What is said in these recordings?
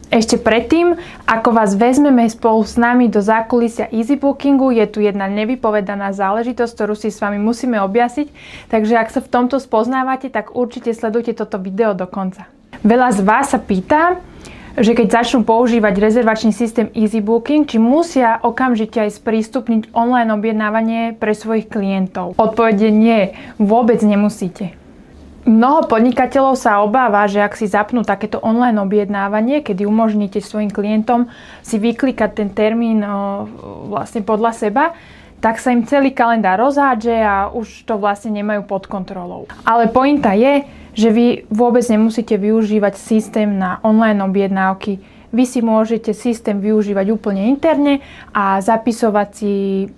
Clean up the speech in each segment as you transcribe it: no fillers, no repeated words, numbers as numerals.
Ešte predtým, ako vás vezmeme spolu s nami do zákulisia EasyBookingu, je tu jedna nevypovedaná záležitosť, ktorú si s vami musíme objasniť, takže ak sa v tomto spoznávate, tak určite sledujte toto video do konca. Veľa z vás sa pýta, že keď začnú používať rezervačný systém EasyBooking, či musia okamžite aj sprístupniť online objednávanie pre svojich klientov. Odpovede nie, vôbec nemusíte. Mnoho podnikateľov sa obáva, že ak si zapnú takéto online objednávanie, kedy umožníte svojim klientom si vyklikať ten termín vlastne podľa seba, tak sa im celý kalendár rozhádže a už to vlastne nemajú pod kontrolou. Ale pointa je, že vy vôbec nemusíte využívať systém na online objednávky. Vy si môžete systém využívať úplne interne a zapisovať si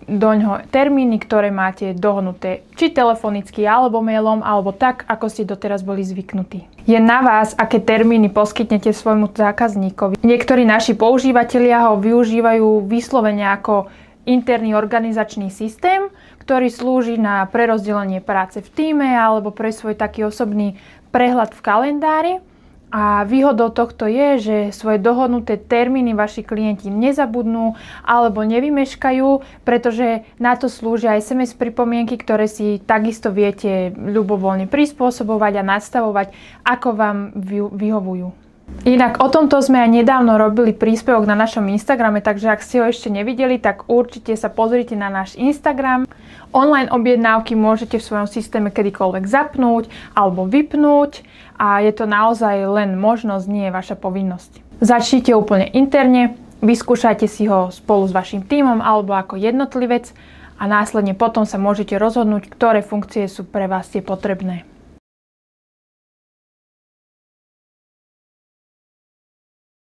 doňho termíny, ktoré máte dohodnuté či telefonicky, alebo mailom, alebo tak, ako ste doteraz boli zvyknutí. Je na vás, aké termíny poskytnete svojmu zákazníkovi. Niektorí naši používatelia ho využívajú vyslovene ako interný organizačný systém, ktorý slúži na prerozdelenie práce v tíme alebo pre svoj taký osobný prehľad v kalendári. A výhodou tohto je, že svoje dohodnuté termíny vaši klienti nezabudnú alebo nevymeškajú, pretože na to slúžia SMS pripomienky, ktoré si takisto viete ľubovoľne prispôsobovať a nastavovať, ako vám vyhovujú. Inak o tomto sme aj nedávno robili príspevok na našom Instagrame, takže ak ste ho ešte nevideli, tak určite sa pozrite na náš Instagram. Online objednávky môžete v svojom systéme kedykoľvek zapnúť alebo vypnúť a je to naozaj len možnosť, nie je vaša povinnosť. Začnite úplne interne, vyskúšajte si ho spolu s vašim tímom alebo ako jednotlivec a následne potom sa môžete rozhodnúť, ktoré funkcie sú pre vás tie potrebné.